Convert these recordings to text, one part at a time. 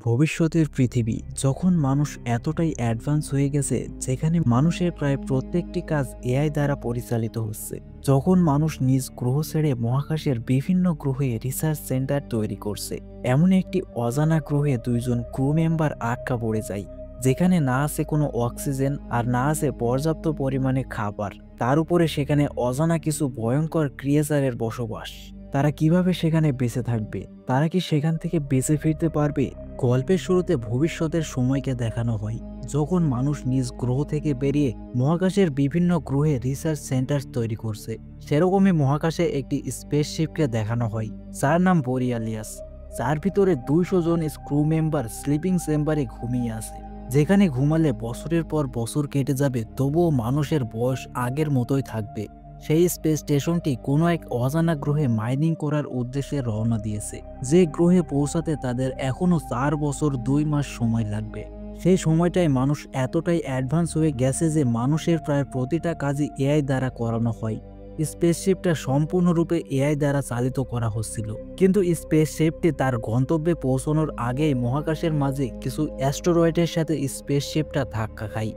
ভবিষ্যতের পৃথিবী যখন মানুষ এতটাই অ্যাডভান্স হয়ে গেছে যেখানে মানুষের প্রায় প্রত্যেকটি কাজ এআই দ্বারা পরিচালিত হচ্ছে, যখন মানুষ নিজ গ্রহ ছেড়ে মহাকাশের বিভিন্ন গ্রহে রিসার্চ সেন্টার তৈরি করছে, এমন একটি অজানা গ্রহে দুইজন ক্রু মেম্বার আটকা পড়ে যায়, যেখানে না আছে কোনো অক্সিজেন আর না আছে পর্যাপ্ত পরিমাণে খাবার। তার উপরে সেখানে অজানা কিছু ভয়ঙ্কর ক্রিয়েচারের বসবাস। তারা কিভাবে সেখানে বেঁচে থাকবে? তারা কি সেখান থেকে বেঁচে ফিরতে পারবে? গল্পের শুরুতে ভবিষ্যতের সময়কে দেখানো হয়, যখন মানুষ নিজ গ্রহ থেকে বেরিয়ে মহাকাশের বিভিন্ন গ্রহে রিসার্চ সেন্টার তৈরি করছে। সেরকমই মহাকাশে একটি স্পেসশিপকে দেখানো হয়, যার নাম বোরিয়ালিয়াস, যার ভিতরে 200 জন ক্রু মেম্বার স্লিপিং চেম্বারে ঘুমিয়ে আছে, যেখানে ঘুমালে বছরের পর বছর কেটে যাবে, তবুও মানুষের বয়স আগের মতোই থাকবে। সেই স্পেস স্টেশনটি কোনো এক অজানা গ্রহে মাইনিং করার উদ্দেশ্যে রওনা দিয়েছে, যে গ্রহে পৌঁছাতে তাদের এখনও 4 বছর 2 মাস সময় লাগবে। সেই সময়টায় মানুষ এতটাই অ্যাডভান্স হয়ে গেছে যে মানুষের প্রায় প্রতিটা কাজই এআই দ্বারা করানো হয়। স্পেসশিপটা সম্পূর্ণরূপে এআই দ্বারা চালিত করা হচ্ছিল, কিন্তু স্পেসশিপটি তার গন্তব্যে পৌঁছানোর আগেই মহাকাশের মাঝে কিছু অ্যাস্টেরয়েডের সাথে স্পেসশিপটা ধাক্কা খায়,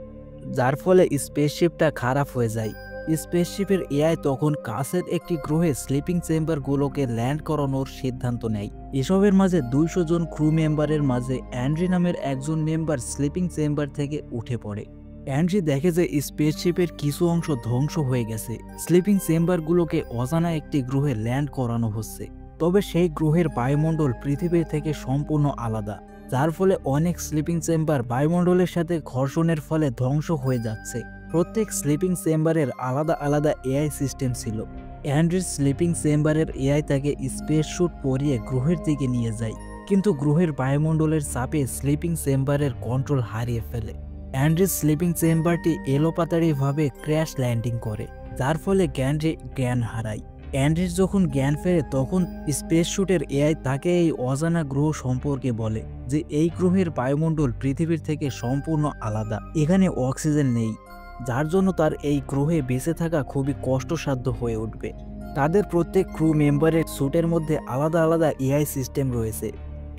যার ফলে স্পেসশিপটা খারাপ হয়ে যায়। স্পেসশিপের এআই তখন কাছের একটি গ্রহে স্লিপিং চেম্বারগুলোকে ল্যান্ড করানোর সিদ্ধান্ত নেয়। এসবের মাঝে 200 জন ক্রু মেম্বারের মাঝে অ্যান্ড্রি নামের একজন মেম্বার স্লিপিং চেম্বার থেকে উঠে পড়ে। অ্যান্ড্রি দেখে যে স্পেসশিপের কিছু অংশ ধ্বংস হয়ে গেছে, স্লিপিং চেম্বারগুলোকে অজানা একটি গ্রহে ল্যান্ড করানো হচ্ছে। তবে সেই গ্রহের বায়ুমণ্ডল পৃথিবীর থেকে সম্পূর্ণ আলাদা, যার ফলে অনেক স্লিপিং চেম্বার বায়ুমণ্ডলের সাথে ঘর্ষণের ফলে ধ্বংস হয়ে যাচ্ছে। প্রত্যেক স্লিপিং চেম্বারের আলাদা আলাদা এআই সিস্টেম ছিল। অ্যান্ড্রির স্লিপিং চেম্বারের এআই তাকে স্পেস স্যুট পরিয়ে গ্রহের দিকে নিয়ে যায়, কিন্তু গ্রহের বায়ুমণ্ডলের চাপে স্লিপিং চেম্বারের কন্ট্রোল হারিয়ে ফেলে। অ্যান্ড্রির স্লিপিং চেম্বারটি এলোপাতাড়িভাবে ক্র্যাশ ল্যান্ডিং করে, যার ফলে জ্ঞান হারায়। অ্যান্ড্রির যখন জ্ঞান ফেরে তখন স্পেস স্যুটের এআই তাকে এই অজানা গ্রহ সম্পর্কে বলে যে এই গ্রহের বায়ুমণ্ডল পৃথিবীর থেকে সম্পূর্ণ আলাদা, এখানে অক্সিজেন নেই, যার জন্য তার এই গ্রহে বেঁচে থাকা খুবই কষ্টসাধ্য হয়ে উঠবে। তাদের প্রত্যেক ক্রু মেম্বারের স্যুটের মধ্যে আলাদা আলাদা এআই সিস্টেম রয়েছে।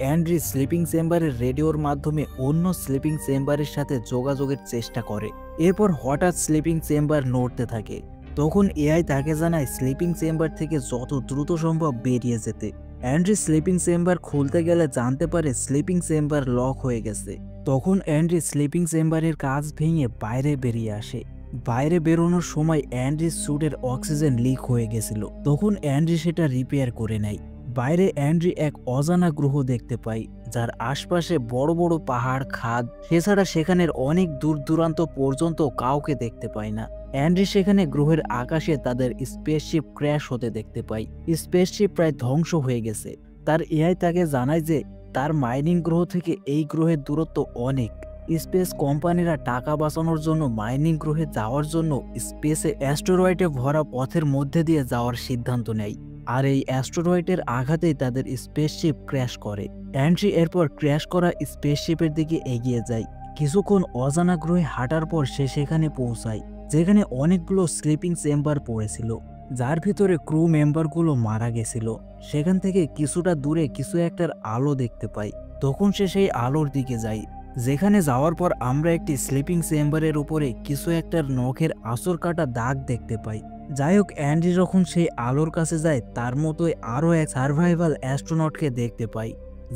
অ্যান্ড্রি স্লিপিং চেম্বারের রেডিওর মাধ্যমে অন্য স্লিপিং চেম্বারের সাথে যোগাযোগের চেষ্টা করে। এরপর হঠাৎ স্লিপিং চেম্বার নড়তে থাকে, তখন এআই তাকে জানায় স্লিপিং চেম্বার থেকে যত দ্রুত সম্ভব বেরিয়ে যেতে। অ্যান্ড্রি স্লিপিং চেম্বার খুলতে গেলে জানতে পারে স্লিপিং চেম্বার লক হয়ে গেছে। তখন অ্যান্ড্রি স্লিপিং চেম্বারের কাঁচ ভেঙে বাইরে বেরিয়ে আসে। বাইরে বেরোনোর সময় অ্যান্ড্রির স্যুটের অক্সিজেন লিক হয়ে গেছিল, তখন অ্যান্ড্রি সেটা রিপেয়ার করে নেয়। বাইরে অ্যান্ড্রি এক অজানা গ্রহ দেখতে পায়, যার আশপাশে বড় বড় পাহাড়, খাদ, এছাড়া সেখানের অনেক দূর দূরান্ত পর্যন্ত কাউকে দেখতে পায় না। অ্যান্ড্রি সেখানে গ্রহের আকাশে তাদের স্পেসশিপ ক্র্যাশ হতে দেখতে পায়। স্পেসশিপ প্রায় ধ্বংস হয়ে গেছে। তার এআই তাকে জানায় যে তার মাইনিং গ্রহ থেকে এই গ্রহের দূরত্ব অনেক। স্পেস কোম্পানিরা টাকা বাঁচানোর জন্য মাইনিং গ্রহে যাওয়ার জন্য স্পেসে অ্যাস্টেরয়েডে ভরা পথের মধ্যে দিয়ে যাওয়ার সিদ্ধান্ত নেয়, আর এই অ্যাস্টেরয়েডের আঘাতেই তাদের স্পেসশিপ ক্র্যাশ করে। অ্যান্ড্রি এরপর ক্র্যাশ করা স্পেসশিপের দিকে এগিয়ে যায়। কিছুক্ষণ অজানা গ্রহে হাঁটার পর সে সেখানে পৌঁছায়, যেখানে অনেকগুলো স্লিপিং চেম্বার পড়েছিল, যার ভিতরে ক্রু মেম্বারগুলো মারা গেছিল। সেখান থেকে কিছুটা দূরে কিছু একটার আলো দেখতে পাই, তখন সে সেই আলোর দিকে যায়, যেখানে যাওয়ার পর আমরা একটি স্লিপিং চেম্বারের উপরে কিছু একটার নখের আঁচড় কাটা দাগ দেখতে পাই। যাই হোক, অ্যান্ড্রি যখন সেই আলোর কাছে যায় তার মতোই আরও এক সার্ভাইভাল অ্যাস্ট্রোনটকে দেখতে পাই,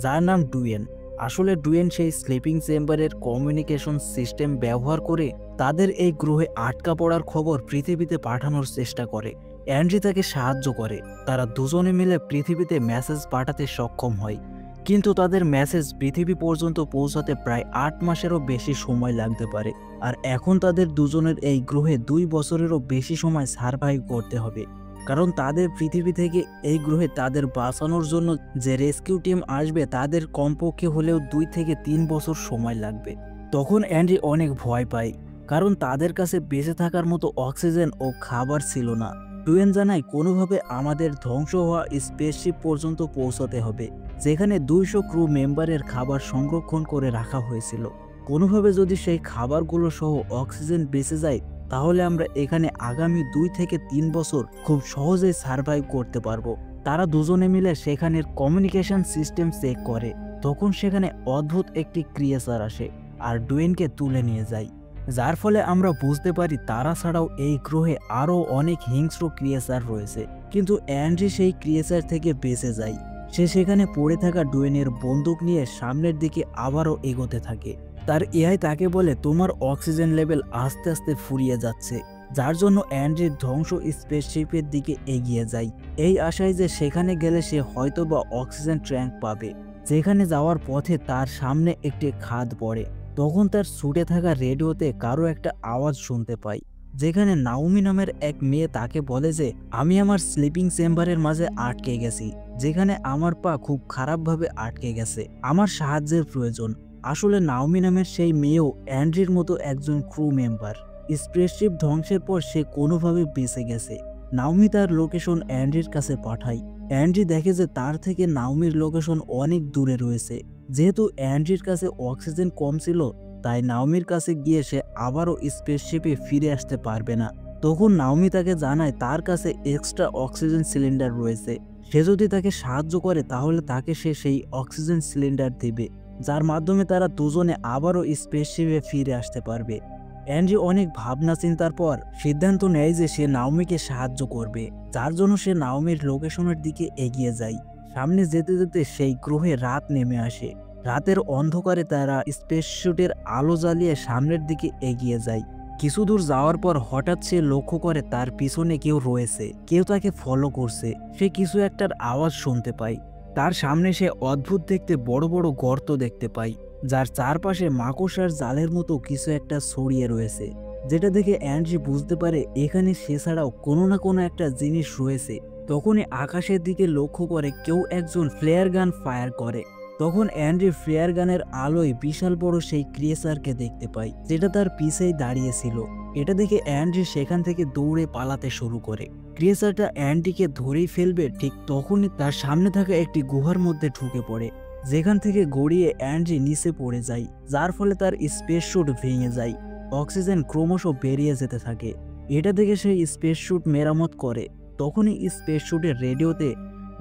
যার নাম ডুয়েন। আসলে ডুয়েন সেই স্লিপিং চেম্বারের কমিউনিকেশন সিস্টেম ব্যবহার করে তাদের এই গ্রহে আটকা পড়ার খবর পৃথিবীতে পাঠানোর চেষ্টা করে। অ্যান্ড্রি তাকে সাহায্য করে। তারা দুজনে মিলে পৃথিবীতে মেসেজ পাঠাতে সক্ষম হয়, কিন্তু তাদের মেসেজ পৃথিবী পর্যন্ত পৌঁছাতে প্রায় 8 মাসেরও বেশি সময় লাগতে পারে। আর এখন তাদের দুজনের এই গ্রহে 2 বছরেরও বেশি সময় সার্ভাইভ করতে হবে, কারণ তাদের পৃথিবী থেকে এই গ্রহে তাদের বাঁচানোর জন্য যে রেস্কিউ টিম আসবে তাদের কমপক্ষে হলেও 2 থেকে 3 বছর সময় লাগবে। তখন অ্যান্ড্রি অনেক ভয় পায়, কারণ তাদের কাছে বেঁচে থাকার মতো অক্সিজেন ও খাবার ছিল না। ডুয়েন জানায় কোনোভাবে আমাদের ধ্বংস হওয়া স্পেসশিপ পর্যন্ত পৌঁছাতে হবে, যেখানে 200 ক্রু মেম্বারের খাবার সংরক্ষণ করে রাখা হয়েছিল। কোনোভাবে যদি সেই খাবারগুলো সহ অক্সিজেন বেঁচে যায়, তাহলে আমরা এখানে আগামী 2 থেকে 3 বছর খুব সহজেই সার্ভাইভ করতে পারবো। তারা দুজনে মিলে সেখানের কমিউনিকেশন সিস্টেম চেক করে। তখন সেখানে অদ্ভুত একটি ক্রিয়েচার আসে আর ডুয়েনকে তুলে নিয়ে যায়, যার ফলে আমরা বুঝতে পারি তারা ছাড়াও এই গ্রহে আরও অনেক হিংস্র ক্রিয়েচার রয়েছে। কিন্তু অ্যান্ড্রি সেই ক্রিয়েচার থেকে বেঁচে যায়। সে সেখানে পড়ে থাকা ডুয়েনের বন্দুক নিয়ে সামনের দিকে আবারও এগোতে থাকে। তার এআই তাকে বলে তোমার অক্সিজেন লেভেল আস্তে আস্তে ফুরিয়ে যাচ্ছে, যার জন্য অ্যান্ড্রির ধ্বংস স্পেসশিপের দিকে এগিয়ে যায়, এই আশায় যে সেখানে গেলে সে হয়তোবা অক্সিজেন ট্যাঙ্ক পাবে। যেখানে যাওয়ার পথে তার সামনে একটি খাদ পড়ে। তখন তার ছুটে থাকা রেডিওতে কারো একটা আওয়াজ শুনতে পায়, যেখানে নাওমি নামের এক মেয়ে তাকে বলে যে আমি আমার স্লিপিং চেম্বারের মাঝে আটকে গেছি, যেখানে আমার পা খুব খারাপভাবে আটকে গেছে, আমার সাহায্যের প্রয়োজন। আসলে নাওমি নামের সেই মেয়েও অ্যান্ড্রির মতো একজন ক্রু মেম্বার। স্পেসশিপ ধ্বংসের পর সে কোনোভাবে বেঁচে গেছে। নাওমি তার লোকেশন অ্যান্ড্রির কাছে পাঠায়। অ্যান্ড্রি দেখে যে তার থেকে নাওমির লোকেশন অনেক দূরে রয়েছে। যেহেতু অ্যান্ড্রির কাছে অক্সিজেন কম ছিল, তাই নাওমির কাছে গিয়ে সে আবারও স্পেসশিপে ফিরে আসতে পারবে না। তখন নাওমি তাকে জানায় তার কাছে এক্সট্রা অক্সিজেন সিলিন্ডার রয়েছে। সে যদি তাকে সাহায্য করে তাহলে তাকে সে সেই অক্সিজেন সিলিন্ডার দেবে, যার মাধ্যমে তারা দুজনে আবারও স্পেসশিপে ফিরে আসতে পারবে। অ্যান্ড্রি অনেক ভাবনা চিন্তার পর সিদ্ধান্ত নেয় যে সে নাওমিকে সাহায্য করবে, যার জন্য সে নাওমির লোকেশনের দিকে এগিয়ে যায়। সামনে যেতে যেতে সেই গ্রহে রাত নেমে আসে। রাতের অন্ধকারে তারা স্পেসস্যুটের আলো জ্বালিয়ে সামনের দিকে এগিয়ে যায়। কিছু দূর যাওয়ার পর হঠাৎ সে লক্ষ্য করে তার পিছনে কেউ রয়েছে, কেউ তাকে ফলো করছে। সে কিছু একটার আওয়াজ শুনতে পায়। তার সামনে সে অদ্ভুত দেখতে বড় বড় গর্ত দেখতে পায়, যার চারপাশে মাকড়সার জালের মতো কিছু একটা ছড়িয়ে রয়েছে, যেটা দেখে অ্যান্ড্রি বুঝতে পারে এখানে সে ছাড়াও কোনো না কোনো একটা জিনিস রয়েছে। তখনই আকাশের দিকে লক্ষ্য করে কেউ একজন ফ্লেয়ার গান ফায়ার করে। তখন অ্যান্ড্রি ফ্লেয়ার গানের আলোয় বিশাল বড় সেই ক্রিয়েচারকে দেখতে পায়, যেটা তার পিছেই দাঁড়িয়েছিল। এটা দেখে অ্যান্ড্রি সেখান থেকে দৌড়ে পালাতে শুরু করে। ক্রিয়েচারটা অ্যান্ড্রিকে ধরেই ফেলবে, ঠিক তখনই তার সামনে থাকা একটি গুহার মধ্যে ঢুকে পড়ে, যেখান থেকে গড়িয়ে অ্যান্ড্রি নিচে পড়ে যায়, যার ফলে তার স্পেস স্যুট ভেঙে যায়। অক্সিজেন ক্রমশ বেরিয়ে যেতে থাকে। এটা দেখে সেই স্পেস স্যুট মেরামত করে। তখনই স্পেস স্যুটের রেডিওতে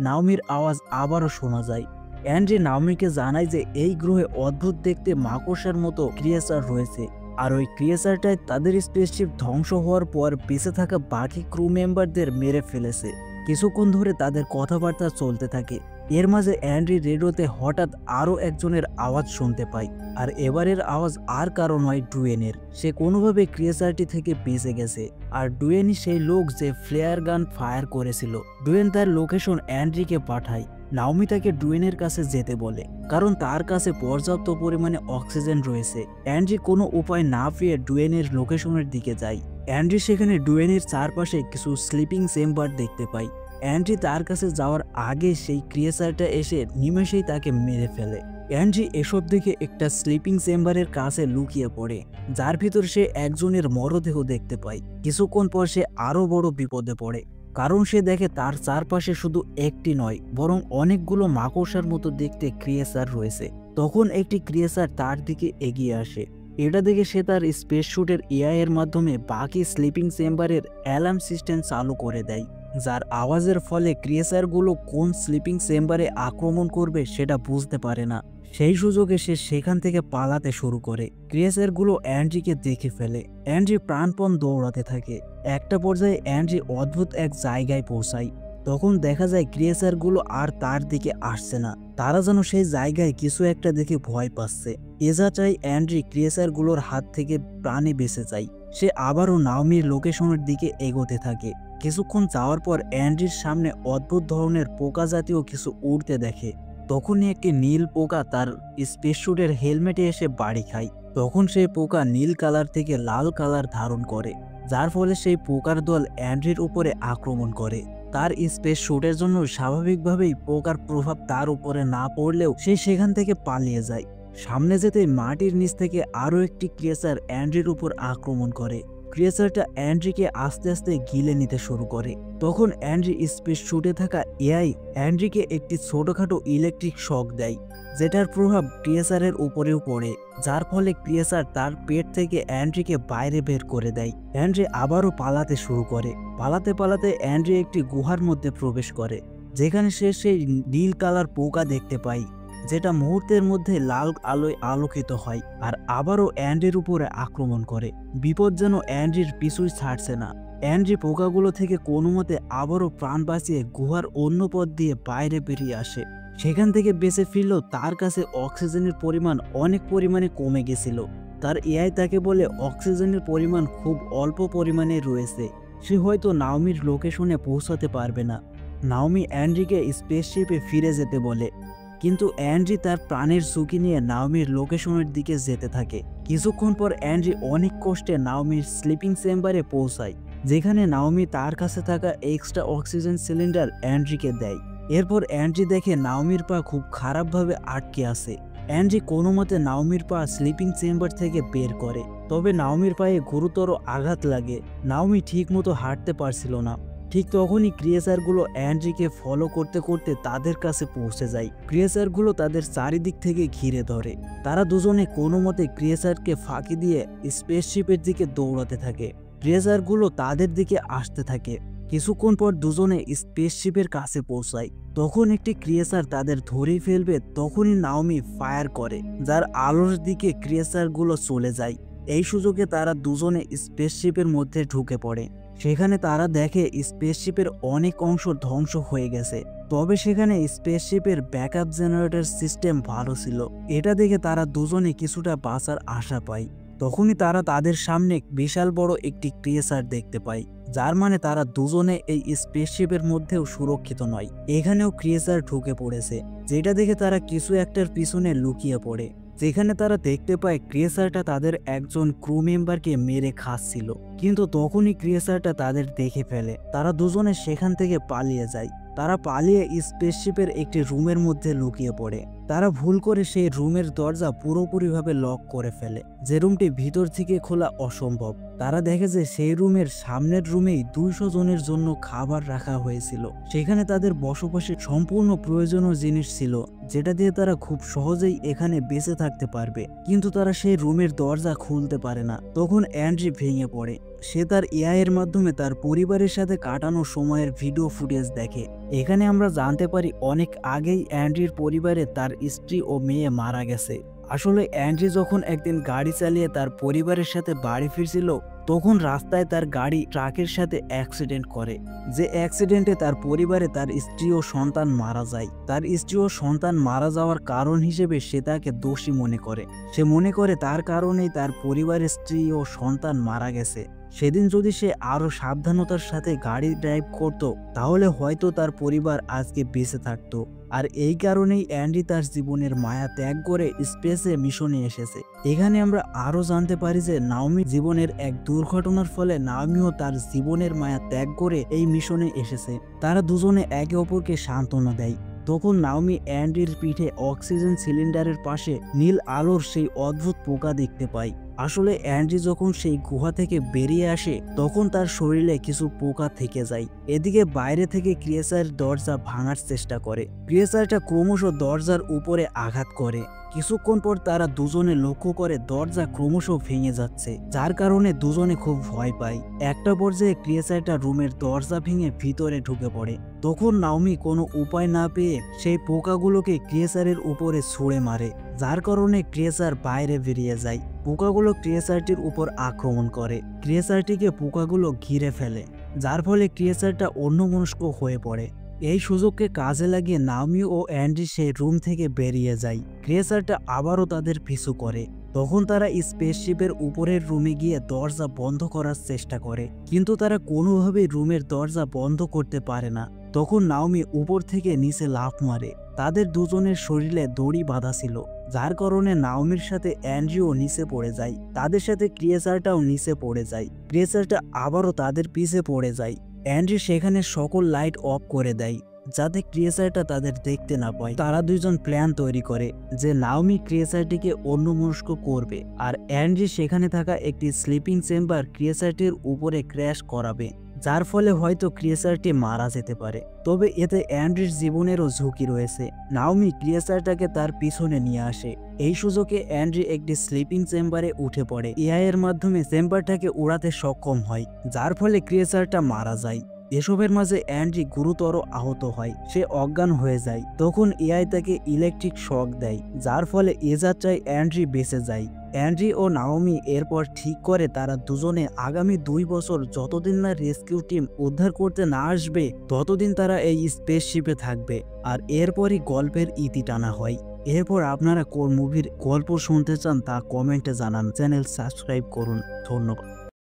নাওমির আওয়াজ আবারও শোনা যায়। অ্যান্ড্রি নাওমিকে জানায় যে এই গ্রহে অদ্ভুত দেখতে মাকড়সার মতো ক্রিয়েচার রয়েছে, আর ওই ক্রিয়েচারটাই তাদের স্পেসশিপ ধ্বংস হওয়ার পর বেঁচে থাকা বাকি ক্রু মেম্বারদের মেরে ফেলেছে। কিছুক্ষণ ধরে তাদের কথাবার্তা চলতে থাকে। এর মাঝে অ্যান্ড্রি রেডিওতে হঠাৎ আরও একজনের আওয়াজ শুনতে পায়, আর এবারের আওয়াজ আর কারো নয়, ডুয়েনের। সে কোনোভাবে ক্রিয়েচারটি থেকে বেঁচে গেছে, আর ডুয়েনই সেই লোক যে ফ্লেয়ার গান ফায়ার করেছিল। ডুয়েন তার লোকেশন অ্যান্ড্রিকে পাঠায়। নাওমি তাকে ডুয়েনের কাছে যেতে বলে, কারণ তার কাছে পর্যাপ্ত পরিমাণে অক্সিজেন রয়েছে। অ্যান্ড্রি কোনো উপায় না পেয়ে ডুয়েনের লোকেশনের দিকে যায়। অ্যান্ড্রি সেখানে ডুয়েনের চারপাশে কিছু স্লিপিং চেম্বার দেখতে পায়। অ্যান্ড্রি তার কাছে যাওয়ার আগে সেই ক্রিয়েচারটা এসে নিমেষেই তাকে মেরে ফেলে। অ্যান্ড্রি এসব দেখে একটা স্লিপিং চেম্বারের কাছে লুকিয়ে পড়ে, যার ভিতর সে একজনের মরদেহ দেখতে পায়। কিছুক্ষণ পর সে আরও বড় বিপদে পড়ে, কারণ সে দেখে তার চারপাশে শুধু একটি নয় বরং অনেকগুলো মাকড়সার মতো দেখতে ক্রিয়েচার রয়েছে। তখন একটি ক্রিয়েচার তার দিকে এগিয়ে আসে। এটা দেখে সে তার স্পেস স্যুটের এআই এর মাধ্যমে বাকি স্লিপিং চেম্বারের অ্যালার্ম সিস্টেম চালু করে দেয়, যার আওয়াজের ফলে ক্রিয়েচারগুলো কোন স্লিপিং চেম্বারে আক্রমণ করবে সেটা বুঝতে পারে না। সেই সুযোগে সে সেখান থেকে পালাতে শুরু করে। ক্রিয়েচারগুলো অ্যান্ড্রিকে দেখে ফেলে। অ্যান্ড্রি প্রাণপণ দৌড়াতে থাকে। একটা পর্যায়ে অ্যান্ড্রি অদ্ভুত এক জায়গায় পৌঁছায়। তখন দেখা যায় ক্রিয়েচারগুলো আর তার দিকে আসছে না, তারা যেন সেই জায়গায় কিছু একটা দেখে ভয় পাচ্ছে। এজা চাই অ্যান্ড্রি ক্রিয়েচারগুলোর হাত থেকে প্রাণে বেঁচে যায়। সে আবারও নাওমির লোকেশনের দিকে এগোতে থাকে। কিছুক্ষণ যাওয়ার পর অ্যান্ড্রির সামনে অদ্ভুত ধরনের পোকা জাতীয় কিছু উড়তে দেখে। তখনই একটি নীল পোকা তার স্পেসস্যুটের হেলমেটে এসে বাড়ি খায়। তখন সেই পোকা নীল কালার থেকে লাল কালার ধারণ করে, যার ফলে সেই পোকার দল অ্যান্ড্রির উপরে আক্রমণ করে। তার স্পেস স্যুটের জন্য স্বাভাবিকভাবেই পোকার প্রভাব তার উপরে না পড়লেও সে সেখান থেকে পালিয়ে যায়। সামনে যেতে মাটির নিচ থেকে আরও একটি ক্রিয়েচার অ্যান্ড্রির উপর আক্রমণ করে। ক্রিয়েচারটা অ্যান্ড্রিকে আস্তে আস্তে গিলে নিতে শুরু করে। তখন অ্যান্ড্রি স্পেস স্যুটে থাকা এআই অ্যান্ড্রিকে একটি ছোটখাটো ইলেকট্রিক শক দেয়, যেটার প্রভাব ক্রিয়েচারের উপরেও পড়ে, যার ফলে ক্রিয়েচার তার পেট থেকে অ্যান্ড্রিকে বাইরে বের করে দেয়। অ্যান্ড্রি আবারও পালাতে শুরু করে। পালাতে পালাতে অ্যান্ড্রি একটি গুহার মধ্যে প্রবেশ করে, যেখানে সে সেই নীল কালার পোকা দেখতে পায়। যেটা মুহূর্তের মধ্যে লাল আলোয় আলোকিত হয় আর আবারও অ্যান্ডির উপরে আক্রমণ করে। বিপদ যেন অ্যান্ডির পিছুই ছাড়ছে না। অ্যান্ড্রি পোকাগুলো থেকে কোনো মতে আবারও প্রাণ বাঁচিয়ে গুহার অন্য পথ দিয়ে বাইরে বেরিয়ে আসে। সেখান থেকে বেঁচে ফিরলেও তার কাছে অক্সিজেনের পরিমাণ অনেক পরিমাণে কমে গেছিল। তার এআই তাকে বলে অক্সিজেনের পরিমাণ খুব অল্প পরিমাণে রয়েছে, সে হয়তো নাওমির লোকেশনে পৌঁছাতে পারবে না। নাওমি অ্যান্ড্রিকে স্পেসশিপে ফিরে যেতে বলে, কিন্তু অ্যান্ড্রি তার প্রাণের ঝুঁকি নিয়ে নাওমির লোকেশনের দিকে যেতে থাকে। কিছুক্ষণ পর অ্যান্ড্রি অনেক কষ্টে নাওমির স্লিপিং চেম্বারে পৌঁছায়, যেখানে নাওমি তার কাছে থাকা এক্সট্রা অক্সিজেন সিলিন্ডার অ্যান্ড্রিকে দেয়। এরপর অ্যান্ড্রি দেখে নাওমির পা খুব খারাপভাবে আটকে আছে। অ্যান্ড্রি কোনো মতে নাওমির পা স্লিপিং চেম্বার থেকে বের করে, তবে নাওমির পায়ে গুরুতর আঘাত লাগে। নাওমি ঠিক মতো হাঁটতে পারছিল না। ঠিক তখনই ক্রিয়েচারগুলো অ্যান্ড্রিকে ফলো করতে করতে তাদের কাছে পৌঁছে যায়। ক্রিয়েচারগুলো তাদের চারিদিক থেকে ঘিরে ধরে। তারা দুজনে কোনো মতে ক্রিয়েচারকে ফাঁকি দিয়ে স্পেসশিপের দিকে দৌড়াতে থাকে। ক্রিয়েচারগুলো তাদের দিকে আসতে থাকে। কিছুক্ষণ পর দুজনে স্পেসশিপের কাছে পৌঁছায়। তখন একটি ক্রিয়েচার তাদের ধরেই ফেলবে, তখনই নাওমি ফায়ার করে, যার আলোর দিকে ক্রিয়েচারগুলো চলে যায়। এই সুযোগে তারা দুজনে স্পেসশিপের মধ্যে ঢুকে পড়ে। সেখানে তারা দেখে স্পেসশিপের অনেক অংশ ধ্বংস হয়ে গেছে, তবে সেখানে স্পেসশিপের ব্যাকআপ জেনারেটর সিস্টেম ভালো ছিল। এটা দেখে তারা দুজনে কিছুটা বাঁচার আশা পায়। তখনই তারা তাদের সামনে বিশাল বড় একটি ক্রিয়েচার দেখতে পায়, যার মানে তারা দুজনে এই স্পেসশিপের মধ্যেও সুরক্ষিত নয়। এখানেও ক্রিয়েচার ঢুকে পড়েছে, যেটা দেখে তারা কিছু একটার পিছনে লুকিয়ে পড়ে। যেখানে তারা দেখতে পায় ক্রিয়েচারটা তাদের একজন ক্রু মেম্বারকে মেরে খাচ্ছিল, কিন্তু তখনই ক্রিয়েচারটা তাদের দেখে ফেলে। তারা দুজনে সেখান থেকে পালিয়ে যায়। তারা পালিয়ে স্পেসশিপের একটি রুমের মধ্যে লুকিয়ে পড়ে। তারা ভুল করে সেই রুমের দরজা পুরোপুরিভাবে লক করে ফেলে, যে রুমটি ভিতর থেকে খোলা অসম্ভব। তারা দেখে যে সেই রুমের সামনের রুমেই 200 জনের জন্য খাবার রাখা হয়েছিল। সেখানে তাদের বসবাসের সম্পূর্ণ প্রয়োজনীয় জিনিস ছিল, যেটা দিয়ে তারা খুব সহজেই এখানে বেঁচে থাকতে পারবে। কিন্তু তারা সেই রুমের দরজা খুলতে পারে না। তখন অ্যান্ড্রি ভেঙে পড়ে। সে তার এআই এর মাধ্যমে তার পরিবারের সাথে কাটানো সময়ের ভিডিও ফুটেজ দেখে। এখানে আমরা জানতে পারি অনেক আগেই অ্যান্ড্রির পরিবারে তার স্ত্রী ও মেয়ে মারা গেছে। আসলে অ্যান্ড্রি যখন একদিন গাড়ি চালিয়ে তার পরিবারের সাথে বাড়ি ফিরছিল, তখন রাস্তায় তার গাড়ি ট্রাকের সাথে অ্যাক্সিডেন্ট করে। যে অ্যাক্সিডেন্টে তার পরিবারে তার স্ত্রী ও সন্তান মারা যায়। তার স্ত্রী ও সন্তান মারা যাওয়ার কারণ হিসেবে সে তাকে দোষী মনে করে। সে মনে করে তার কারণেই তার পরিবারের স্ত্রী ও সন্তান মারা গেছে। সেদিন যদি সে আরো সাবধানতার সাথে গাড়ি ড্রাইভ করত, তাহলে হয়তো তার পরিবার আজকে বেঁচে থাকতো। আর এই কারণেই অ্যান্ডি তার জীবনের মায়া ত্যাগ করে স্পেসে মিশনে এসেছে। এখানে আমরা আরো জানতে পারি যে নাওমি জীবনের এক দুর্ঘটনার ফলে নাওমিও তার জীবনের মায়া ত্যাগ করে এই মিশনে এসেছে। তারা দুজনে একে অপরকে সান্ত্বনা দেয়। তখন নাওমি অ্যান্ডির পিঠে অক্সিজেন সিলিন্ডারের পাশে নীল আলোর সেই অদ্ভুত পোকা দেখতে পায়। আসলে অ্যান্ড্রি যখন সেই গুহা থেকে বেরিয়ে আসে, তখন তার শরীরে কিছু পোকা থেকে যায়। এদিকে বাইরে থেকে ক্রিয়েচার দরজা ভাঙার চেষ্টা করে। ক্রিয়েচারটা ক্রমশ দরজার উপরে আঘাত করে। কিছুক্ষণ পর তারা দুজনে লক্ষ্য করে দরজা ক্রমশ ভেঙে যাচ্ছে, যার কারণে দুজনে খুব ভয় পায়। একটা পর্যায়ে ক্রিয়েচারটা রুমের দরজা ভেঙে ভিতরে ঢুকে পড়ে। তখন নাওমি কোনো উপায় না পেয়ে সেই পোকাগুলোকে ক্রিয়েচারের উপরে ছুঁড়ে মারে, যার কারণে ক্রিয়েচার বাইরে বেরিয়ে যায়। পোকাগুলো ক্রিয়েচারটির উপর আক্রমণ করে। ক্রিয়েচারটিকে পোকাগুলো ঘিরে ফেলে, যার ফলে ক্রিয়েচারটা অন্যমনস্ক হয়ে পড়ে। এই সুযোগকে কাজে লাগিয়ে নাওমি ও অ্যান্ডি সেই রুম থেকে বেরিয়ে যায়। ক্রিয়েচারটা আবারও তাদের পিছু করে। তখন তারা স্পেসশিপের উপরের রুমে গিয়ে দরজা বন্ধ করার চেষ্টা করে, কিন্তু তারা কোনোভাবেই রুমের দরজা বন্ধ করতে পারে না। তখন নাওমি উপর থেকে নিচে লাফ মারে। তাদের দুজনের শরীরে দড়ি বাঁধা ছিল, যার কারণে নাওমির সাথে অ্যান্ড্রিও নিচে পড়ে যায়। তাদের সাথে ক্রিয়েচারটাও নিচে পড়ে যায়। ক্রিয়েচারটা আবারও তাদের পিছে পড়ে যায়। অ্যান্ড্রি সেখানে সকল লাইট অফ করে দেয়, যাতে ক্রিয়েচারটা তাদের দেখতে না পায়। তারা দুইজন প্ল্যান তৈরি করে যে নাওমি ক্রিয়েচারটিকে অন্যমনস্ক করবে, আর অ্যান্ড্রি সেখানে থাকা একটি স্লিপিং চেম্বার ক্রিয়েচারটির উপরে ক্র্যাশ করাবে, যার ফলে হয়তো ক্রিয়েচারটি মারা যেতে পারে। তবে এতে অ্যান্ড্রির জীবনেরও ঝুঁকি রয়েছে। নাওমি ক্রিয়েচারটাকে তার পিছনে নিয়ে আসে। এই সুযোগে অ্যান্ড্রি একটি স্লিপিং চেম্বারে উঠে পড়ে। এআই এর মাধ্যমে চেম্বারটাকে উড়াতে সক্ষম হয়, যার ফলে ক্রিয়েচারটা মারা যায়। এসবের মাঝে অ্যান্ড্রি গুরুতর আহত হয়, সে অজ্ঞান হয়ে যায়। তখন এআই তাকে ইলেকট্রিক শক দেয়, যার ফলে এ যাত্রায় অ্যান্ড্রি বেঁচে যায়। অ্যান্ড্রি ও নাওমি এরপর ঠিক করে তারা দুজনে আগামী 2 বছর যতদিন না রেস্কিউ টিম উদ্ধার করতে না আসবে ততদিন তারা এই স্পেসশিপে থাকবে। আর এরপরই গল্পের ইতি টানা হয়। এরপর আপনারা কোন মুভির গল্প শুনতে চান তা কমেন্টে জানান। চ্যানেল সাবস্ক্রাইব করুন। ধন্যবাদ।